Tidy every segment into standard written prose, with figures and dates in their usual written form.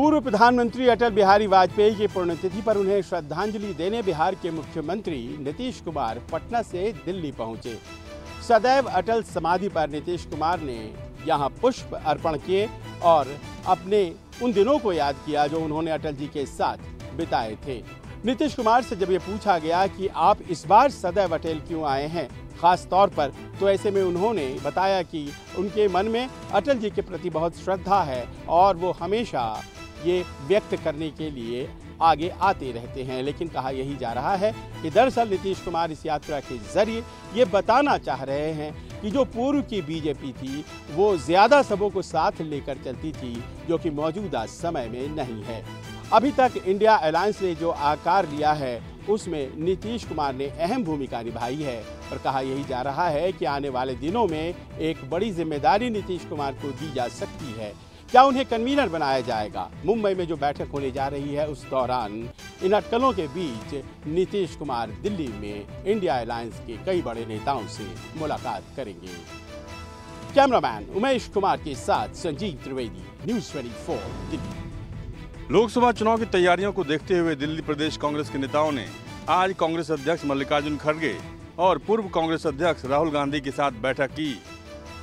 पूर्व प्रधानमंत्री अटल बिहारी वाजपेयी की पुण्यतिथि पर उन्हें श्रद्धांजलि देने बिहार के मुख्यमंत्री नीतीश कुमार पटना से दिल्ली पहुंचे। सदैव अटल समाधि पर नीतीश कुमार ने यहां पुष्प अर्पण किए और अपने उन दिनों को याद किया जो उन्होंने अटल जी के साथ बिताए थे। नीतीश कुमार से जब ये पूछा गया कि आप इस बार सदैव अटल क्यों आए हैं खास तौर पर, तो ऐसे में उन्होंने बताया कि उनके मन में अटल जी के प्रति बहुत श्रद्धा है और वो हमेशा ये व्यक्त करने के लिए आगे आते रहते हैं। लेकिन कहा यही जा रहा है कि दरअसल नीतीश कुमार इस यात्रा के जरिए ये बताना चाह रहे हैं कि जो पूर्व की बीजेपी थी वो ज़्यादा सबों को साथ लेकर चलती थी, जो कि मौजूदा समय में नहीं है। अभी तक इंडिया अलायंस ने जो आकार लिया है उसमें नीतीश कुमार ने अहम भूमिका निभाई है और कहा यही जा रहा है कि आने वाले दिनों में एक बड़ी जिम्मेदारी नीतीश कुमार को दी जा सकती है। क्या उन्हें कन्वीनर बनाया जाएगा? मुंबई में जो बैठक होने जा रही है उस दौरान इन अटकलों के बीच न्नीतीश कुमार दिल्ली में इंडिया अलायंस के कई बड़े नेताओं से मुलाकात करेंगे। कैमरामैन उमेश कुमार के साथ संजीव त्रिवेदी, न्यूज़ 24 दिल्ली। लोकसभा चुनाव की तैयारियों को देखते हुए दिल्ली प्रदेश कांग्रेस के नेताओं ने आज कांग्रेस अध्यक्ष मल्लिकार्जुन खड़गे और पूर्व कांग्रेस अध्यक्ष राहुल गांधी के साथ बैठक की।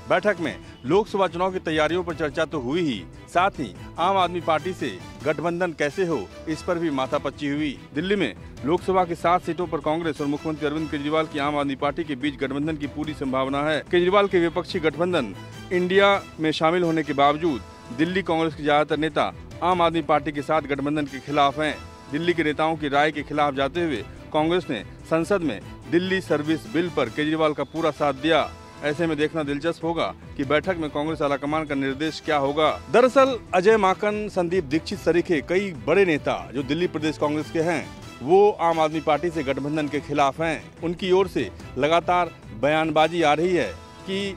बैठक में लोकसभा चुनाव की तैयारियों पर चर्चा तो हुई ही, साथ ही आम आदमी पार्टी से गठबंधन कैसे हो इस पर भी माथापच्ची हुई। दिल्ली में लोकसभा की 7 सीटों पर कांग्रेस और मुख्यमंत्री अरविंद केजरीवाल की आम आदमी पार्टी के बीच गठबंधन की पूरी संभावना है। केजरीवाल के विपक्षी गठबंधन इंडिया में शामिल होने के बावजूद दिल्ली कांग्रेस के ज्यादातर नेता आम आदमी पार्टी के साथ गठबंधन के खिलाफ हैं। दिल्ली के नेताओं की राय के खिलाफ जाते हुए कांग्रेस ने संसद में दिल्ली सर्विस बिल पर केजरीवाल का पूरा साथ दिया। ऐसे में देखना दिलचस्प होगा कि बैठक में कांग्रेस आलाकमान का निर्देश क्या होगा। दरअसल अजय माकन, संदीप दीक्षित सरीखे कई बड़े नेता जो दिल्ली प्रदेश कांग्रेस के हैं वो आम आदमी पार्टी से गठबंधन के खिलाफ हैं। उनकी ओर से लगातार बयानबाजी आ रही है कि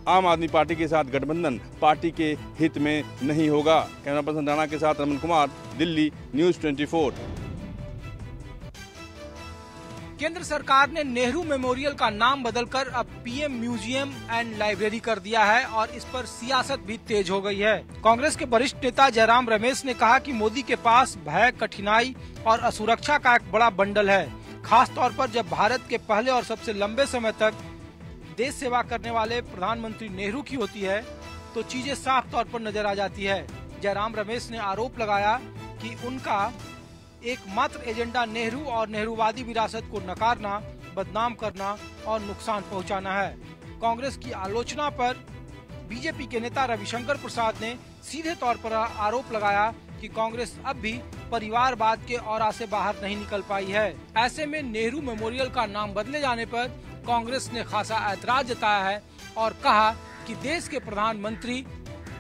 आम आदमी पार्टी के साथ गठबंधन पार्टी के हित में नहीं होगा। कैमरा पर्सन राणा के साथ रमन कुमार, दिल्ली, न्यूज़ 24। केंद्र सरकार ने नेहरू मेमोरियल का नाम बदलकर अब पीएम म्यूजियम एंड लाइब्रेरी कर दिया है और इस पर सियासत भी तेज हो गई है। कांग्रेस के वरिष्ठ नेता जयराम रमेश ने कहा कि मोदी के पास भय, कठिनाई और असुरक्षा का एक बड़ा बंडल है, खास तौर पर जब भारत के पहले और सबसे लंबे समय तक देश सेवा करने वाले प्रधानमंत्री नेहरू की होती है तो चीजें साफ तौर पर नजर आ जाती है। जयराम रमेश ने आरोप लगाया कि उनका एकमात्र एजेंडा नेहरू और नेहरूवादी विरासत को नकारना, बदनाम करना और नुकसान पहुंचाना है। कांग्रेस की आलोचना पर बीजेपी के नेता रविशंकर प्रसाद ने सीधे तौर पर आरोप लगाया कि कांग्रेस अब भी परिवारवाद के औरा से बाहर नहीं निकल पाई है। ऐसे में नेहरू मेमोरियल का नाम बदले जाने पर कांग्रेस ने खासा ऐतराज जताया है और कहा कि देश के प्रधानमंत्री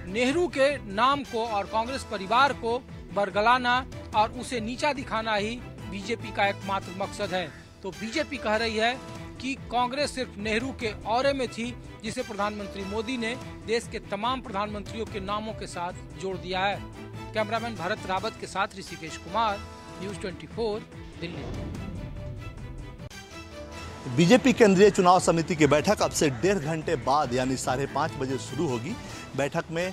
नेहरू के नाम को और कांग्रेस परिवार को बरगलाना और उसे नीचा दिखाना ही बीजेपी का एकमात्र मकसद है। तो बीजेपी कह रही है कि कांग्रेस सिर्फ नेहरू के औरे में थी, जिसे प्रधानमंत्री मोदी ने देश के तमाम प्रधानमंत्रियों के नामों के साथ जोड़ दिया है। कैमरामैन भरत रावत के साथ ऋषिकेश कुमार, न्यूज़ 24 दिल्ली। बीजेपी केंद्रीय चुनाव समिति की बैठक अब से 1.5 घंटे बाद यानी 5:30 बजे शुरू होगी। बैठक में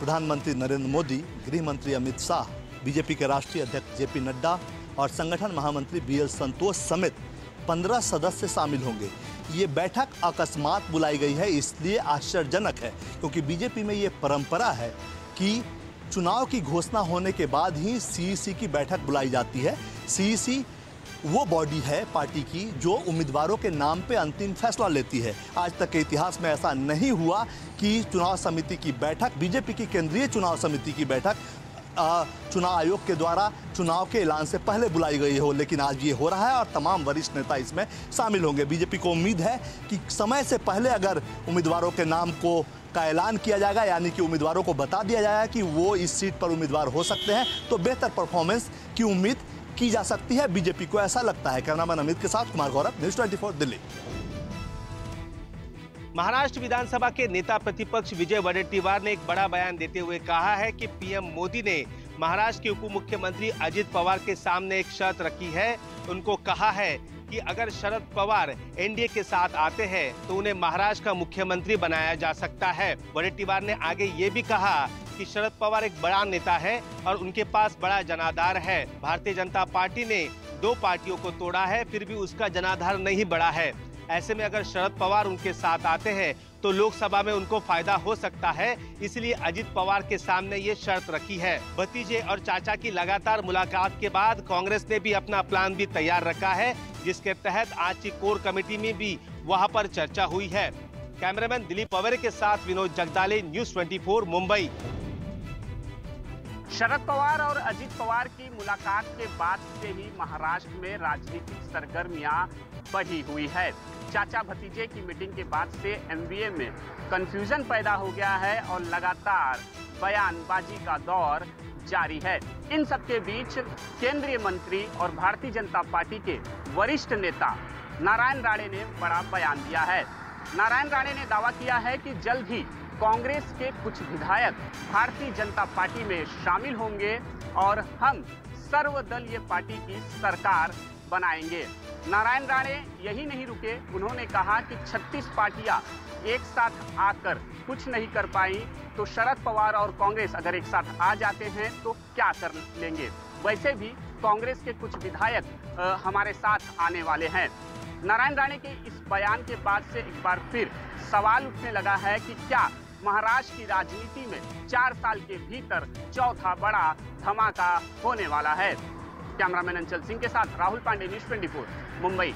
प्रधानमंत्री नरेंद्र मोदी, गृह मंत्री अमित शाह, बीजेपी के राष्ट्रीय अध्यक्ष जेपी नड्डा और संगठन महामंत्री बीएल संतोष समेत 15 सदस्य शामिल होंगे। ये बैठक अकस्मात बुलाई गई है, इसलिए आश्चर्यजनक है क्योंकि बीजेपी में ये परंपरा है कि चुनाव की घोषणा होने के बाद ही सीईसी की बैठक बुलाई जाती है। सीईसी वो बॉडी है पार्टी की जो उम्मीदवारों के नाम पे अंतिम फैसला लेती है। आज तक के इतिहास में ऐसा नहीं हुआ कि चुनाव समिति की बैठक, बीजेपी की केंद्रीय चुनाव समिति की बैठक चुनाव आयोग के द्वारा चुनाव के ऐलान से पहले बुलाई गई हो, लेकिन आज ये हो रहा है और तमाम वरिष्ठ नेता इसमें शामिल होंगे। बीजेपी को उम्मीद है कि समय से पहले अगर उम्मीदवारों के नाम का ऐलान किया जाएगा, यानी कि उम्मीदवारों को बता दिया जाएगा कि वो इस सीट पर उम्मीदवार हो सकते हैं, तो बेहतर परफॉर्मेंस की उम्मीद की जा सकती है। बीजेपी को ऐसा लगता है। कैमरामैन अमित के साथ कुमार गौरव, न्यूज़ 24 दिल्ली। महाराष्ट्र विधानसभा के नेता प्रतिपक्ष विजय वडेट्टीवार ने एक बड़ा बयान देते हुए कहा है कि पीएम मोदी ने महाराष्ट्र के उप मुख्यमंत्री अजित पवार के सामने एक शर्त रखी है। उनको कहा है कि अगर शरद पवार एनडीए के साथ आते हैं तो उन्हें महाराष्ट्र का मुख्यमंत्री बनाया जा सकता है। वडेट्टीवार ने आगे ये भी कहा कि शरद पवार एक बड़ा नेता है और उनके पास बड़ा जनाधार है। भारतीय जनता पार्टी ने 2 पार्टियों को तोड़ा है, फिर भी उसका जनाधार नहीं बढ़ा है। ऐसे में अगर शरद पवार उनके साथ आते हैं तो लोकसभा में उनको फायदा हो सकता है, इसलिए अजित पवार के सामने ये शर्त रखी है। भतीजे और चाचा की लगातार मुलाकात के बाद कांग्रेस ने भी अपना प्लान भी तैयार रखा है, जिसके तहत आज की कोर कमेटी में भी वहां पर चर्चा हुई है। कैमरामैन दिलीप पवार के साथ विनोद जगदाले, न्यूज़ 24 मुंबई। शरद पवार और अजित पवार की मुलाकात के बाद से ही महाराष्ट्र में राजनीतिक सरगर्मियां बढ़ी हुई है। चाचा भतीजे की मीटिंग के बाद से एमवीए में कंफ्यूजन पैदा हो गया है और लगातार बयानबाजी का दौर जारी है। इन सबके बीच केंद्रीय मंत्री और भारतीय जनता पार्टी के वरिष्ठ नेता नारायण राणे ने बड़ा बयान दिया है। नारायण राणे ने दावा किया है कि जल्द ही कांग्रेस के कुछ विधायक भारतीय जनता पार्टी में शामिल होंगे और हम सर्वदलीय पार्टी की सरकार बनाएंगे। नारायण राणे यही नहीं रुके, उन्होंने कहा कि 36 पार्टियां एक साथ आकर कुछ नहीं कर पाई, तो शरद पवार और कांग्रेस अगर एक साथ आ जाते हैं तो क्या कर लेंगे। वैसे भी कांग्रेस के कुछ विधायक हमारे साथ आने वाले हैं। नारायण राणे के इस बयान के बाद से एक बार फिर सवाल उठने लगा है कि क्या महाराष्ट्र की राजनीति में 4 साल के भीतर चौथा बड़ा धमाका होने वाला है। कैमरामैन अंचल सिंह के साथ राहुल पांडे, न्यूज़ 24 मुंबई।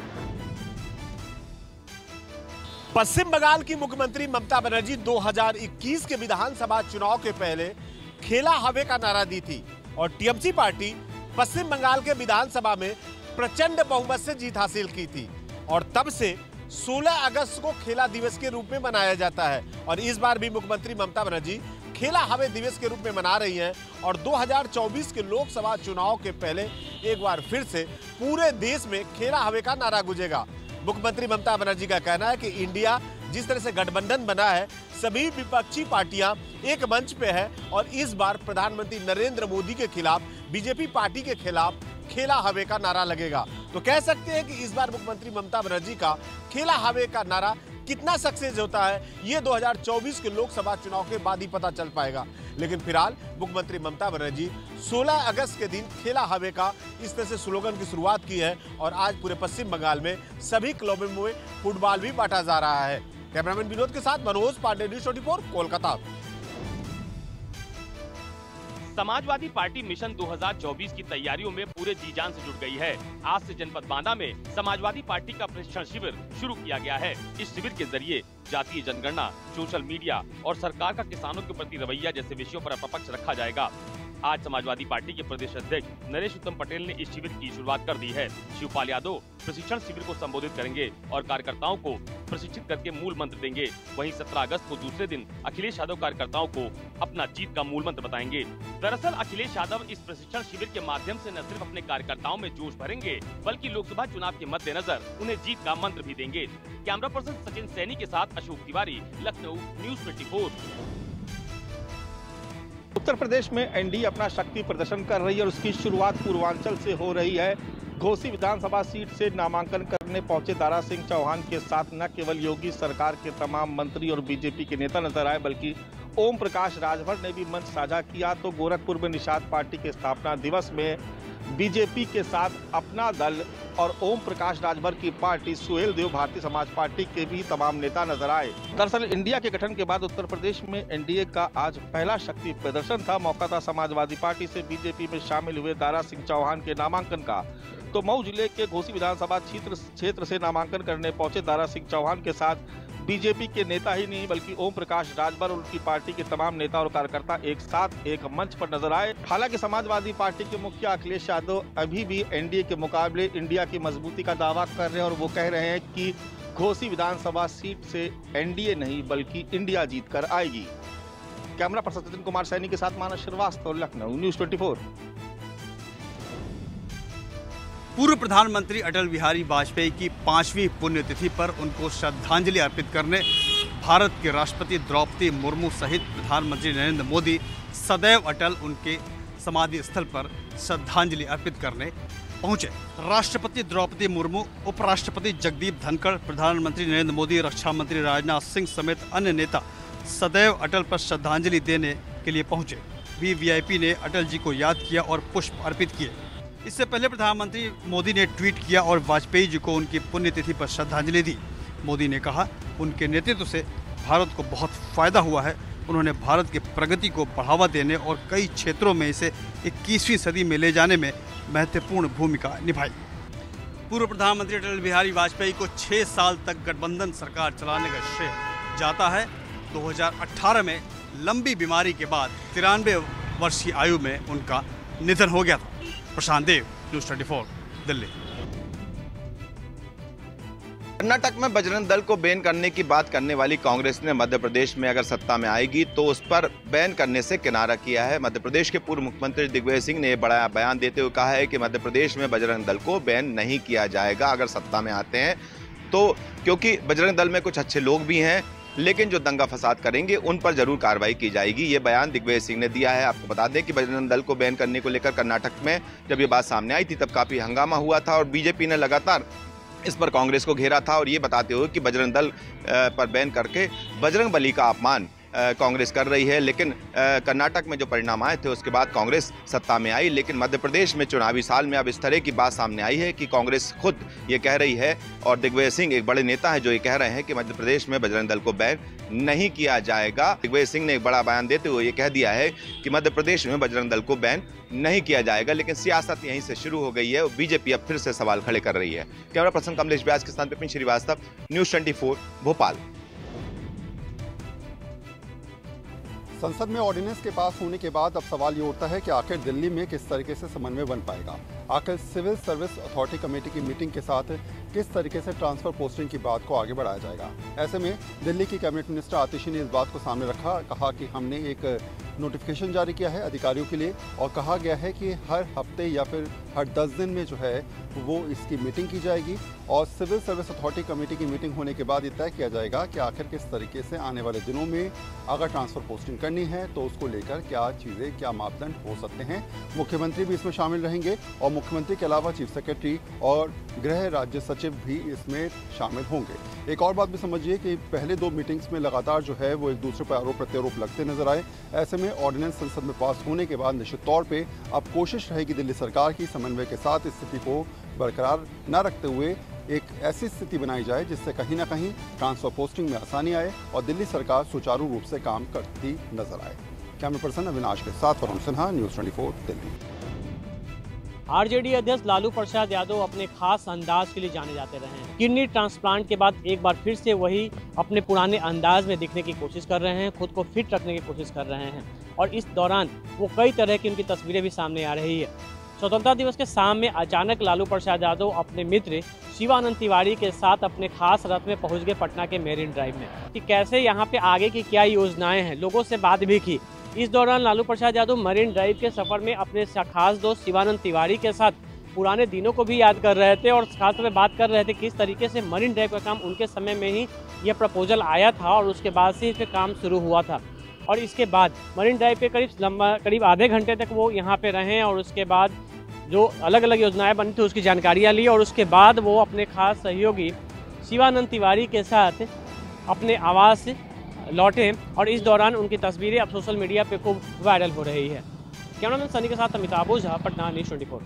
पश्चिम बंगाल की मुख्यमंत्री ममता बनर्जी 2021 के विधानसभा चुनाव के पहले खेला हवे का नारा दी थी और टीएमसी पार्टी पश्चिम बंगाल के विधानसभा में प्रचंड बहुमत से जीत हासिल की थी और तब से 16 अगस्त को खेला दिवस के रूप में मनाया जाता है और इस बार भी मुख्यमंत्री ममता बनर्जी खेला हवे दिवस के रूप में मना रही हैं और 2024 के लोकसभा चुनाव के पहले एक बार फिर से पूरे देश में खेला हवे का नारा गूंजेगा। मुख्यमंत्री ममता बनर्जी का कहना है कि इंडिया जिस तरह से गठबंधन बना है, सभी विपक्षी पार्टियां एक मंच पे है और इस बार प्रधानमंत्री नरेंद्र मोदी के खिलाफ बीजेपी पार्टी के खिलाफ खेला हवे का नारा लगेगा। तो कह सकते हैं कि इस बार मुख्यमंत्री ममता बनर्जी का खेला हवे का नारा कितना सक्सेस होता है ये 2024 के लोकसभा चुनाव के बाद ही पता चल पाएगा। लेकिन फिलहाल मुख्यमंत्री ममता बनर्जी 16 अगस्त के दिन खेला हवे का इस तरह से स्लोगन की शुरुआत की है और आज पूरे पश्चिम बंगाल में सभी क्लबों में फुटबॉल भी बांटा जा रहा है। कैमरामैन विनोद के साथ Manoj Pandey, news 24 Kolkata. Samajwadi party mission 2024 की तैयारियों में पूरे जी जान से जुट गई है। आज से जनपद बांदा में समाजवादी पार्टी का प्रशिक्षण शिविर शुरू किया गया है। इस शिविर के जरिए जातीय जनगणना, सोशल मीडिया और सरकार का किसानों के प्रति रवैया जैसे विषयों पर अपना पक्ष रखा जाएगा। आज समाजवादी पार्टी के प्रदेश अध्यक्ष नरेश उत्तम पटेल ने इस शिविर की शुरुआत कर दी है। शिवपाल यादव प्रशिक्षण शिविर को संबोधित करेंगे और कार्यकर्ताओं को प्रशिक्षित करके मूल मंत्र देंगे। वहीं 17 अगस्त को दूसरे दिन अखिलेश यादव कार्यकर्ताओं को अपना जीत का मूल मंत्र बताएंगे। दरअसल अखिलेश यादव इस प्रशिक्षण शिविर के माध्यम से न सिर्फ अपने कार्यकर्ताओं में जोश भरेंगे, बल्कि लोकसभा चुनाव के मद्देनजर उन्हें जीत का मंत्र भी देंगे। कैमरा पर्सन सचिन सैनी के साथ अशोक तिवारी, लखनऊ, न्यूज़ 24। उत्तर प्रदेश में एनडीए अपना शक्ति प्रदर्शन कर रही है और उसकी शुरुआत पूर्वांचल से हो रही है। घोसी विधानसभा सीट से नामांकन करने पहुंचे दारा सिंह चौहान के साथ न केवल योगी सरकार के तमाम मंत्री और बीजेपी के नेता नजर आए, बल्कि ओम प्रकाश राजभर ने भी मंच साझा किया। तो गोरखपुर में निषाद पार्टी के स्थापना दिवस में बीजेपी के साथ अपना दल और ओम प्रकाश राजभर की पार्टी सुहेल देव भारतीय समाज पार्टी के भी तमाम नेता नजर आए। दरअसल इंडिया के गठन के बाद उत्तर प्रदेश में एनडीए का आज पहला शक्ति प्रदर्शन था। मौका था समाजवादी पार्टी से बीजेपी में शामिल हुए दारा सिंह चौहान के नामांकन का। तो मऊ जिले के घोसी विधानसभा क्षेत्र से नामांकन करने पहुंचे दारा सिंह चौहान के साथ बीजेपी के नेता ही नहीं बल्कि ओम प्रकाश राजभर और उनकी पार्टी के तमाम नेता और कार्यकर्ता एक साथ एक मंच पर नजर आए। हालांकि समाजवादी पार्टी के मुखिया अखिलेश यादव अभी भी एनडीए के मुकाबले इंडिया की मजबूती का दावा कर रहे हैं और वो कह रहे हैं कि घोसी विधानसभा सीट से एनडीए नहीं बल्कि इंडिया जीत कर आएगी। कैमरा पर्सन सचिन कुमार सैनी के साथ मानस श्रीवास्तव, लखनऊ, न्यूज़ 24। पूर्व प्रधानमंत्री अटल बिहारी वाजपेयी की 5वीं पुण्यतिथि पर उनको श्रद्धांजलि अर्पित करने भारत के राष्ट्रपति द्रौपदी मुर्मू सहित प्रधानमंत्री नरेंद्र मोदी सदैव अटल उनके समाधि स्थल पर श्रद्धांजलि अर्पित करने पहुंचे। राष्ट्रपति द्रौपदी मुर्मू, उपराष्ट्रपति जगदीप धनखड़, प्रधानमंत्री नरेंद्र मोदी, रक्षा मंत्री राजनाथ सिंह समेत अन्य नेता सदैव अटल पर श्रद्धांजलि देने के लिए पहुंचे। वीवीआईपी ने अटल जी को याद किया और पुष्प अर्पित किए। इससे पहले प्रधानमंत्री मोदी ने ट्वीट किया और वाजपेयी जी को उनकी पुण्यतिथि पर श्रद्धांजलि दी। मोदी ने कहा, उनके नेतृत्व से भारत को बहुत फायदा हुआ है। उन्होंने भारत की प्रगति को बढ़ावा देने और कई क्षेत्रों में इसे 21वीं सदी में ले जाने में महत्वपूर्ण भूमिका निभाई। पूर्व प्रधानमंत्री अटल बिहारी वाजपेयी को 6 साल तक गठबंधन सरकार चलाने का श्रेय जाता है। 2018 में लंबी बीमारी के बाद 93 वर्षीय आयु में उनका निधन हो गया था। प्रशांत देव, न्यूज़ 24, दिल्ली। कर्नाटक में बजरंग दल को बैन करने की बात करने वाली कांग्रेस ने मध्य प्रदेश में अगर सत्ता में आएगी तो उस पर बैन करने से किनारा किया है। मध्य प्रदेश के पूर्व मुख्यमंत्री दिग्विजय सिंह ने बड़ा बयान देते हुए कहा है कि मध्य प्रदेश में बजरंग दल को बैन नहीं किया जाएगा अगर सत्ता में आते हैं तो, क्योंकि बजरंग दल में कुछ अच्छे लोग भी हैं, लेकिन जो दंगा फसाद करेंगे उन पर जरूर कार्रवाई की जाएगी। ये बयान दिग्विजय सिंह ने दिया है। आपको बता दें कि बजरंग दल को बैन करने को लेकर कर्नाटक में जब ये बात सामने आई थी तब काफी हंगामा हुआ था और बीजेपी ने लगातार इस पर कांग्रेस को घेरा था और ये बताते हुए कि बजरंग दल पर बैन करके बजरंग बली का अपमान कांग्रेस कर रही है। लेकिन कर्नाटक में जो परिणाम आए थे उसके बाद कांग्रेस सत्ता में आई। लेकिन मध्य प्रदेश में चुनावी साल में अब इस तरह की बात सामने आई है कि कांग्रेस खुद ये कह रही है और दिग्विजय सिंह एक बड़े नेता है जो ये कह रहे हैं कि मध्य प्रदेश में बजरंग दल को बैन नहीं किया जाएगा। दिग्विजय सिंह ने एक बड़ा बयान देते हुए ये कह दिया है कि मध्य प्रदेश में बजरंग दल को बैन नहीं किया जाएगा। लेकिन सियासत यहीं से शुरू हो गई है और बीजेपी अब फिर से सवाल खड़े कर रही है। कैमरा पर्सन कमलेश व्यास के साथ विपिन श्रीवास्तव, न्यूज़ 24, भोपाल। संसद में ऑर्डिनेंस के पास होने के बाद अब सवाल ये उठता है कि आखिर दिल्ली में किस तरीके से समन्वय बन पाएगा। आखिर सिविल सर्विस अथॉरिटी कमेटी की मीटिंग के साथ किस तरीके से ट्रांसफर पोस्टिंग की बात को आगे बढ़ाया जाएगा। ऐसे में दिल्ली की कैबिनेट मिनिस्टर आतिशी ने इस बात को सामने रखा, कहा कि हमने एक नोटिफिकेशन जारी किया है अधिकारियों के लिए और कहा गया है कि हर हफ्ते या फिर हर 10 दिन में जो है वो इसकी मीटिंग की जाएगी और सिविल सर्विस अथॉरिटी कमेटी की मीटिंग होने के बाद ये तय किया जाएगा कि आखिर किस तरीके से आने वाले दिनों में अगर ट्रांसफर पोस्टिंग करनी है तो उसको लेकर क्या चीज़ें, क्या मापदंड हो सकते हैं। मुख्यमंत्री भी इसमें शामिल रहेंगे और मुख्यमंत्री के अलावा चीफ सेक्रेटरी और गृह राज्य सचिव भी इसमें शामिल होंगे। एक और बात भी समझिए कि पहले 2 मीटिंग्स में लगातार जो है वो एक दूसरे पर आरोप प्रत्यारोप लगते नजर आए। ऐसे में ऑर्डिनेंस संसद में पास होने के बाद निश्चित तौर पे अब कोशिश रहेगी दिल्ली सरकार की समन्वय के साथ स्थिति को बरकरार न रखते हुए एक ऐसी स्थिति बनाई जाए जिससे कहीं ना कहीं ट्रांसफर पोस्टिंग में आसानी आए और दिल्ली सरकार सुचारू रूप से काम करती नजर आए। कैमरा पर्सन अविनाश के साथ वरुण सिन्हा, न्यूज़ 24, दिल्ली। आरजेडी अध्यक्ष लालू प्रसाद यादव अपने खास अंदाज के लिए जाने जाते रहे हैं। किडनी ट्रांसप्लांट के बाद एक बार फिर से वही अपने पुराने अंदाज में दिखने की कोशिश कर रहे हैं, खुद को फिट रखने की कोशिश कर रहे हैं और इस दौरान वो कई तरह की उनकी तस्वीरें भी सामने आ रही है। स्वतंत्रता दिवस के शाम में अचानक लालू प्रसाद यादव अपने मित्र शिवानंद तिवारी के साथ अपने खास रथ में पहुंच गए पटना के मेरिन ड्राइव में कि कैसे यहाँ पे आगे की क्या योजनाएं हैं, लोगों से बात भी की। इस दौरान लालू प्रसाद यादव मरीन ड्राइव के सफर में अपने खास दोस्त शिवानंद तिवारी के साथ पुराने दिनों को भी याद कर रहे थे और खास तौर पे बात कर रहे थे किस तरीके से मरीन ड्राइव का काम उनके समय में ही यह प्रपोजल आया था और उसके बाद से इस पे काम शुरू हुआ था। और इसके बाद मरीन ड्राइव पे करीब आधे घंटे तक वो यहाँ पे रहे और उसके बाद जो अलग अलग योजनाएं बनी थी उसकी जानकारियाँ ली और उसके बाद वो अपने खास सहयोगी शिवानंद तिवारी के साथ अपने आवास लौटे और इस दौरान उनकी तस्वीरें अब सोशल मीडिया पे खूब वायरल हो रही है। कैमरामैन सनी के साथ अमिताभ ओझा, पटना, न्यूज़ 24।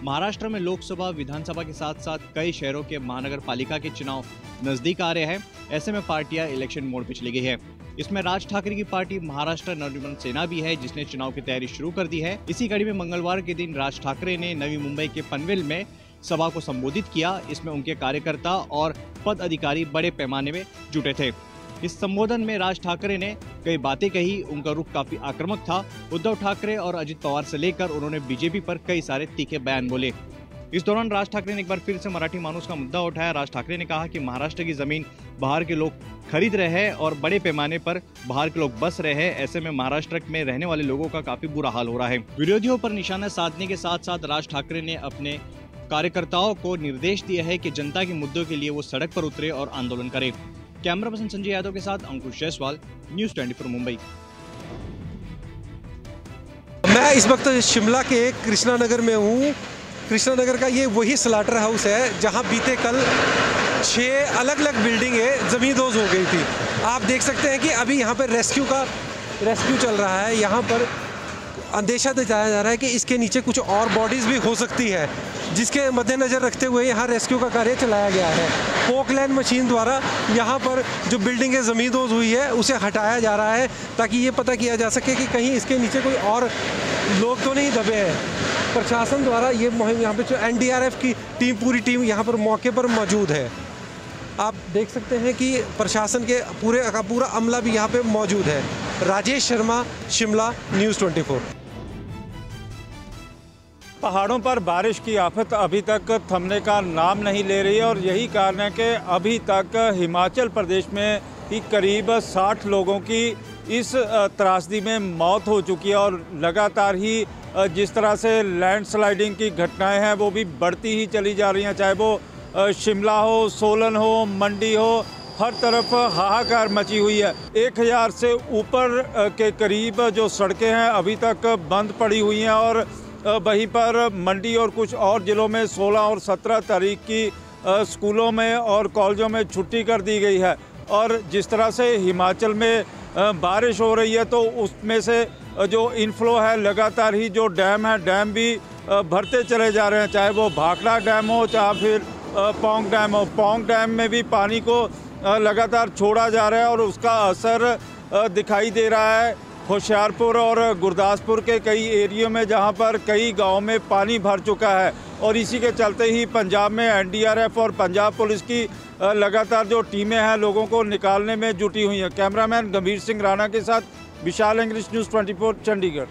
महाराष्ट्र में लोकसभा, विधानसभा के साथ साथ कई शहरों के महानगर पालिका के चुनाव नजदीक आ रहे हैं। ऐसे में पार्टियां इलेक्शन मोड पे चली गई है। इसमें राज ठाकरे की पार्टी महाराष्ट्र नवनिर्माण सेना भी है जिसने चुनाव की तैयारी शुरू कर दी है। इसी कड़ी में मंगलवार के दिन राज ठाकरे ने नवी मुंबई के पनवेल में सभा को संबोधित किया। इसमें उनके कार्यकर्ता और पद अधिकारी बड़े पैमाने में जुटे थे। इस संबोधन में राज ठाकरे ने कई बातें कही। उनका रुख काफी आक्रामक था। उद्धव ठाकरे और अजित पवार से लेकर उन्होंने बीजेपी पर कई सारे तीखे बयान बोले। इस दौरान राज ठाकरे ने एक बार फिर से मराठी मानूस का मुद्दा उठाया। राज ठाकरे ने कहा कि महाराष्ट्र की जमीन बाहर के लोग खरीद रहे हैं और बड़े पैमाने पर बाहर के लोग बस रहे हैं। ऐसे में महाराष्ट्र में रहने वाले लोगों का काफी बुरा हाल हो रहा है। विरोधियों पर निशाना साधने के साथ साथ राज ठाकरे ने अपने कार्यकर्ताओं को निर्देश दिया है कि जनता के मुद्दों के लिए वो सड़क पर उतरे और आंदोलन करे। कैमरा पर्सन संजय यादव के साथ अंकुश जायसवाल, न्यूज़ 24 मुंबई। मैं इस वक्त शिमला के कृष्णा नगर में हूँ। कृष्णा नगर का ये वही स्लाटर हाउस है जहाँ बीते कल 6 अलग अलग बिल्डिंगें ज़मींदोज़ हो गई थी। आप देख सकते हैं कि अभी यहाँ पर रेस्क्यू चल रहा है। यहाँ पर अंदेशा जताया जा रहा है कि इसके नीचे कुछ और बॉडीज़ भी हो सकती है, जिसके मद्देनज़र रखते हुए यहाँ रेस्क्यू का कार्य चलाया गया है। पोकलैंड मशीन द्वारा यहाँ पर जो बिल्डिंगें ज़मींदोज़ हुई है उसे हटाया जा रहा है, ताकि ये पता किया जा सके कि कहीं इसके नीचे कोई और लोग तो नहीं दबे हैं। प्रशासन द्वारा ये मुहिम यहाँ पर जो NDRF की पूरी टीम यहाँ पर मौके पर मौजूद है। आप देख सकते हैं कि प्रशासन के पूरा अमला भी यहाँ पे मौजूद है। राजेश शर्मा, शिमला, न्यूज़ 24। पहाड़ों पर बारिश की आफत अभी तक थमने का नाम नहीं ले रही है और यही कारण है कि अभी तक हिमाचल प्रदेश में ही करीब 60 लोगों की इस त्रासदी में मौत हो चुकी है और लगातार ही जिस तरह से लैंडस्लाइडिंग की घटनाएं हैं वो भी बढ़ती ही चली जा रही हैं, चाहे वो शिमला हो, सोलन हो, मंडी हो, हर तरफ हाहाकार मची हुई है। 1000 से ऊपर के करीब जो सड़कें हैं अभी तक बंद पड़ी हुई हैं और वहीं पर मंडी और कुछ और ज़िलों में 16 और 17 तारीख की स्कूलों में और कॉलेजों में छुट्टी कर दी गई है। और जिस तरह से हिमाचल में बारिश हो रही है तो उसमें से जो इनफ्लो है लगातार ही जो डैम है, डैम भी भरते चले जा रहे हैं, चाहे वो भाखड़ा डैम हो चाहे फिर पौंग डैम हो। पौंग डैम में भी पानी को लगातार छोड़ा जा रहा है और उसका असर दिखाई दे रहा है होशियारपुर और गुरदासपुर के कई एरियो में, जहां पर कई गांव में पानी भर चुका है। और इसी के चलते ही पंजाब में NDRF और पंजाब पुलिस की लगातार जो टीमें हैं लोगों को निकालने में जुटी हुई हैं। कैमरामैन गंभीर सिंह राणा के साथ विशाल इंग्लिश, न्यूज़ 24, चंडीगढ़।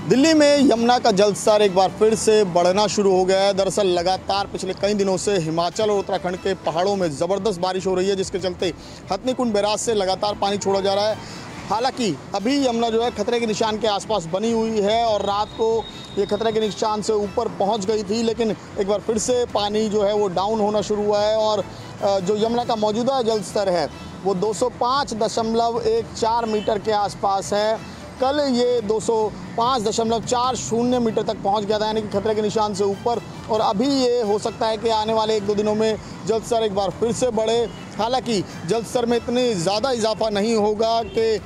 दिल्ली में यमुना का जलस्तर एक बार फिर से बढ़ना शुरू हो गया है। दरअसल लगातार पिछले कई दिनों से हिमाचल और उत्तराखंड के पहाड़ों में ज़बरदस्त बारिश हो रही है, जिसके चलते हथनीकुंड बैराज से लगातार पानी छोड़ा जा रहा है। हालांकि अभी यमुना जो है खतरे के निशान के आसपास बनी हुई है और रात को ये खतरे के निशान से ऊपर पहुंच गई थी, लेकिन एक बार फिर से पानी जो है वो डाउन होना शुरू हुआ है और जो यमुना का मौजूदा जलस्तर है वो 205.14 मीटर के आसपास है। कल ये 205.40 मीटर तक पहुंच गया था, यानी कि खतरे के निशान से ऊपर। और अभी ये हो सकता है कि आने वाले 1-2 दिनों में जलस्तर एक बार फिर से बढ़े। हालांकि जलस्तर में इतनी ज़्यादा इजाफा नहीं होगा कि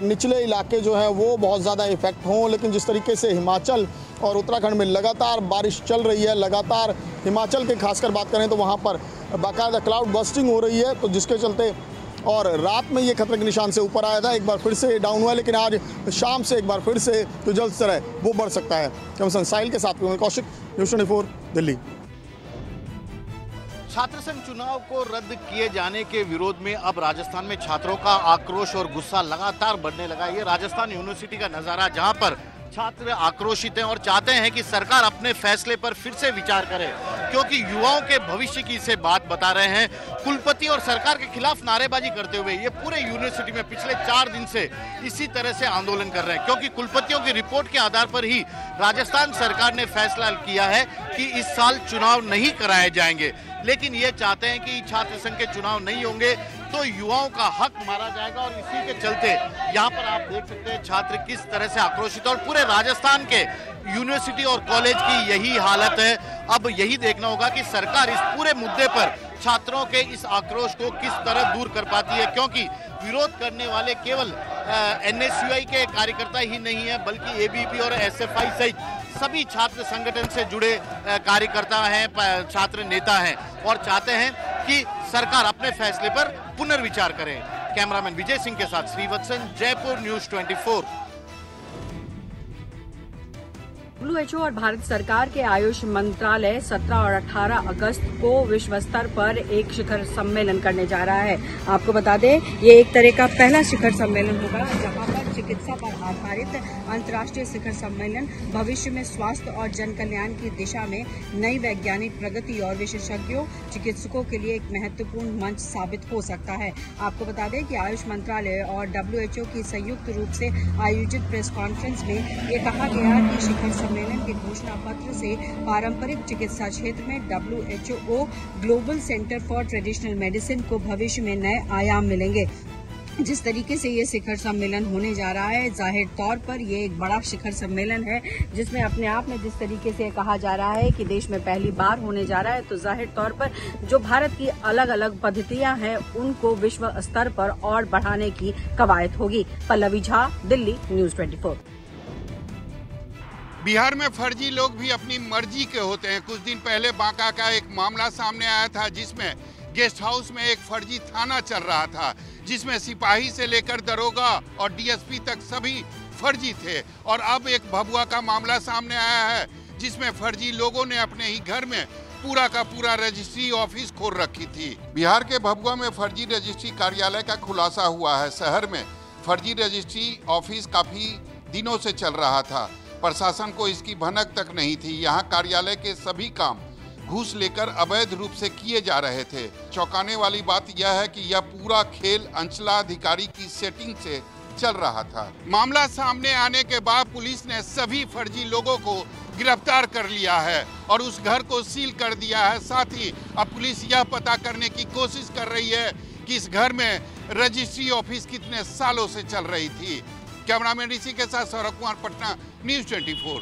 निचले इलाके जो हैं वो बहुत ज़्यादा इफ़ेक्ट हों, लेकिन जिस तरीके से हिमाचल और उत्तराखंड में लगातार बारिश चल रही है, लगातार हिमाचल के खासकर बात करें तो वहाँ पर बाकायदा क्लाउड बस्टिंग हो रही है, तो जिसके चलते और रात में ये खतरे के निशान से ऊपर आया था, एक बार फिर से डाउन हुआ, लेकिन आज शाम से एक बार फिर से जो जलस्तर है वो बढ़ सकता है। कमिश्नर साहिल के साथ कौशिक, न्यूज़ 24, दिल्ली। छात्र संघ चुनाव को रद्द किए जाने के विरोध में अब राजस्थान में छात्रों का आक्रोश और गुस्सा लगातार बढ़ने लगा। ये राजस्थान यूनिवर्सिटी का नजारा, जहां पर छात्र आक्रोशित हैं और चाहते हैं कि सरकार अपने फैसले पर फिर से विचार करे, क्योंकि युवाओं के भविष्य की से बात बता रहे हैं। कुलपति और सरकार के खिलाफ नारेबाजी करते हुए ये पूरे यूनिवर्सिटी में पिछले 4 दिन से इसी तरह से आंदोलन कर रहे हैं, क्योंकि कुलपतियों की रिपोर्ट के आधार पर ही राजस्थान सरकार ने फैसला किया है कि इस साल चुनाव नहीं कराए जाएंगे। लेकिन ये चाहते हैं कि छात्र संघ के चुनाव नहीं होंगे तो युवाओं का हक मारा जाएगा, और इसी के चलते यहाँ पर आप देख सकते हैं छात्र किस तरह से आक्रोशित है। और पूरे राजस्थान के यूनिवर्सिटी और कॉलेज की यही हालत है। अब यही देखना होगा कि सरकार इस पूरे मुद्दे पर छात्रों के इस आक्रोश को किस तरह दूर कर पाती है, क्योंकि विरोध करने वाले केवल NSUI के कार्यकर्ता ही नहीं है, बल्कि ABP और SFI सहित सभी छात्र संगठन से जुड़े कार्यकर्ता हैं, छात्र नेता हैं, और चाहते हैं कि सरकार अपने फैसले पर पुनर्विचार करे। कैमरामैन विजय सिंह के साथ श्रीवत्सन, जयपुर, न्यूज़ 24। WHO और भारत सरकार के आयुष मंत्रालय 17 और 18 अगस्त को विश्व स्तर पर एक शिखर सम्मेलन करने जा रहा है। आपको बता दें, ये एक तरह का पहला शिखर सम्मेलन होगा जहां पर चिकित्सा पर आधारित अंतर्राष्ट्रीय शिखर सम्मेलन भविष्य में स्वास्थ्य और जन कल्याण की दिशा में नई वैज्ञानिक प्रगति और विशेषज्ञों चिकित्सकों के लिए एक महत्वपूर्ण मंच साबित हो सकता है। आपको बता दें कि आयुष मंत्रालय और WHO की संयुक्त रूप से आयोजित प्रेस कॉन्फ्रेंस में ये कहा गया कि शिखर सम्मेलन के घोषणा पत्र से पारंपरिक चिकित्सा क्षेत्र में WHO global centre for traditional medicine को भविष्य में नए आयाम मिलेंगे। जिस तरीके से ये शिखर सम्मेलन होने जा रहा है, जाहिर तौर पर ये एक बड़ा शिखर सम्मेलन है जिसमें अपने आप में जिस तरीके से कहा जा रहा है कि देश में पहली बार होने जा रहा है, तो जाहिर तौर पर जो भारत की अलग अलग पद्धतियां हैं उनको विश्व स्तर पर और बढ़ाने की कवायद होगी। पल्लवी झा, दिल्ली, न्यूज़ 24। बिहार में फर्जी लोग भी अपनी मर्जी के होते हैं। कुछ दिन पहले बांका का एक मामला सामने आया था जिसमें गेस्ट हाउस में एक फर्जी थाना चल रहा था, जिसमें सिपाही से लेकर दरोगा और डीएसपी तक सभी फर्जी थे। और अब एक भभुआ का मामला सामने आया है जिसमें फर्जी लोगों ने अपने ही घर में पूरा का पूरा रजिस्ट्री ऑफिस खोल रखी थी। बिहार के भभुआ में फर्जी रजिस्ट्री कार्यालय का खुलासा हुआ है। शहर में फर्जी रजिस्ट्री ऑफिस काफी दिनों से चल रहा था, प्रशासन को इसकी भनक तक नहीं थी। यहाँ कार्यालय के सभी काम घूस लेकर अवैध रूप से किए जा रहे थे। चौंकाने वाली बात यह है कि यह पूरा खेल अंचलाधिकारी की सेटिंग से चल रहा था। मामला सामने आने के बाद पुलिस ने सभी फर्जी लोगों को गिरफ्तार कर लिया है और उस घर को सील कर दिया है। साथ ही अब पुलिस यह पता करने की कोशिश कर रही है कि इस घर में रजिस्ट्री ऑफिस कितने सालों से चल रही थी। कैमरामैन ऋषि के साथ सौरभ कुमार, पटना, न्यूज़ 24।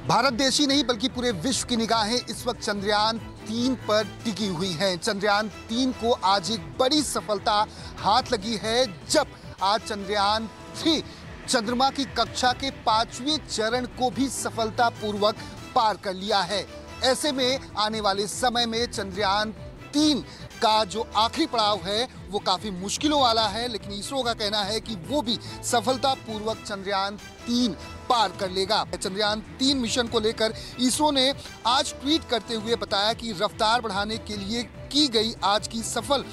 भारत देश ही नहीं बल्कि पूरे विश्व की निगाहें इस वक्त चंद्रयान 3 पर टिकी हुई हैं। चंद्रयान 3 को आज एक बड़ी सफलता हाथ लगी है जब आज चंद्रयान 3 चंद्रमा की कक्षा के 5वें चरण को भी सफलतापूर्वक पार कर लिया है। ऐसे में आने वाले समय में चंद्रयान 3 का जो आखिरी पड़ाव है वो काफी मुश्किलों वाला है, लेकिन इसरो का कहना है कि वो भी सफलतापूर्वक चंद्रयान 3 पार कर लेगा। चंद्रयान 3 मिशन को लेकर इसरो ने आज ट्वीट करते हुए बताया कि रफ्तार बढ़ाने के लिए की गई आज की सफल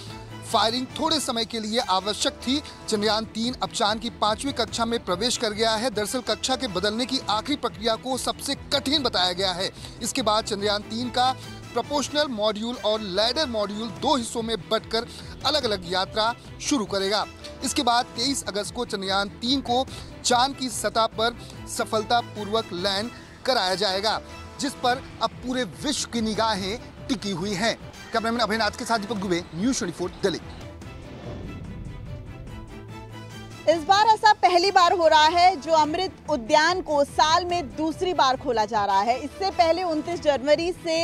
फायरिंग थोड़े समय के लिए आवश्यक थी। चंद्रयान 3 अब चांद की 5वीं कक्षा में प्रवेश कर गया है। दरअसल कक्षा के बदलने की आखिरी प्रक्रिया को सबसे कठिन बताया गया है। इसके बाद चंद्रयान 3 का प्रोपोर्शनल मॉड्यूल और लैडर मॉड्यूल 2 हिस्सों में बंटकर अलग अलग यात्रा शुरू करेगा। इसके बाद 23 अगस्त को चंद्रयान 3 को चांद की सतह पर सफलतापूर्वक लैंड कराया जाएगा, जिस पर अब पूरे विश्व की निगाहें टिकी हुई हैं। कैमरामैन अभिनाथ के साथ दीपक दुबे, न्यूज़ 24, दिल्ली। इस बार ऐसा पहली बार हो रहा है जो अमृत उद्यान को साल में दूसरी बार खोला जा रहा है। इससे पहले 29 जनवरी से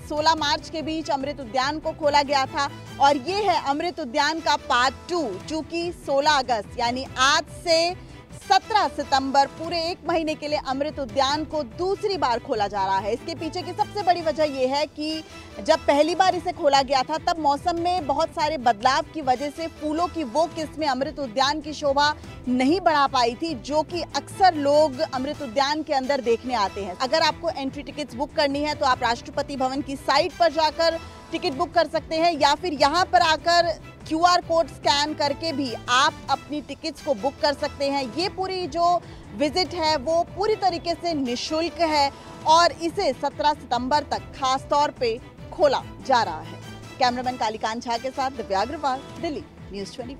16 मार्च के बीच अमृत उद्यान को खोला गया था और ये है अमृत उद्यान का पार्ट 2, चूंकि 16 अगस्त यानी आज से 17 सितंबर पूरे 1 महीने के लिए अमृत उद्यान को दूसरी बार खोला जा रहा है। इसके पीछे की सबसे बड़ी वजह यह है कि जब पहली बार इसे खोला गया था तब मौसम में बहुत सारे बदलाव की वजह से फूलों की वो किस्में अमृत उद्यान की शोभा नहीं बढ़ा पाई थी जो कि अक्सर लोग अमृत उद्यान के अंदर देखने आते हैं। अगर आपको एंट्री टिकट्स बुक करनी है तो आप राष्ट्रपति भवन की साइट पर जाकर टिकट बुक कर सकते हैं या फिर यहाँ पर आकर QR कोड स्कैन करके भी आप अपनी टिकट्स को बुक कर सकते हैं। ये पूरी जो विजिट है वो पूरी तरीके से निःशुल्क है और इसे 17 सितंबर तक खास तौर पे खोला जा रहा है। कैमरामैन कालीकांत झा के साथ दिव्या अग्रवाल, दिल्ली, न्यूज़ 24।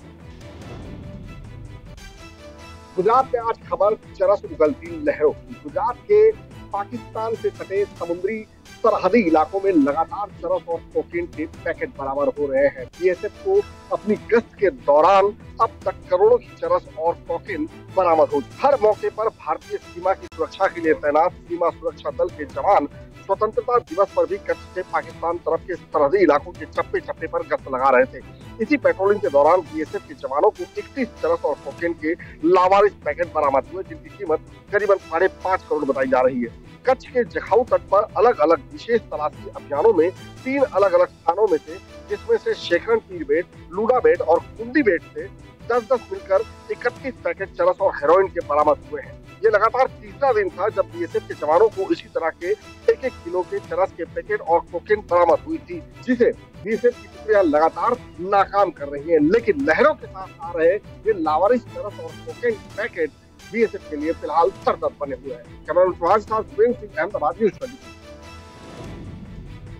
गुजरात में आज खबर चरस उगलती लहरों की। गुजरात के पाकिस्तान से सटे समुद्री सरहदी इलाकों में लगातार चरस और कोकीन के पैकेट बरामद हो रहे हैं। बीएसएफ को अपनी गश्त के दौरान अब तक करोड़ों की चरस और कोकीन बरामद हो। हर मौके पर भारतीय सीमा की सुरक्षा के लिए तैनात सीमा सुरक्षा दल के जवान स्वतंत्रता दिवस पर भी कच्छ से पाकिस्तान तरफ के सरहदी इलाकों के चप्पे चप्पे पर गश्त लगा रहे थे। इसी पेट्रोलिंग के दौरान बीएसएफ के जवानों को 31 चरस और कोकीन के लावारिस पैकेट बरामद हुए, जिनकी कीमत करीबन 5.5 करोड़ बताई जा रही है। कच्छ के जखाऊ तट पर अलग अलग विशेष तलाशी अभियानों में 3 अलग अलग स्थानों में से, जिसमें से शेखरन पीर बेट, लूडा बेट और कुंडी बेट से 10-10 मिलकर 31 पैकेट चरस और हेरोइन के बरामद हुए हैं। ये लगातार तीसरा दिन था जब बीएसएफ के जवानों को इसी तरह के 1-1 किलो के चरस के पैकेट और कोकीन बरामद हुई थी, जिसे बीएसएफ की टुकड़ियां लगातार नाकाम कर रही हैं। लेकिन लहरों के साथ आ रहे ये लावारिस चरस और कोकीन पैकेट बीएसएफ के लिए फिलहाल सरदर्द बने हुए हैं। Cameraman Subhash Singh, Ahmedabad, news 24।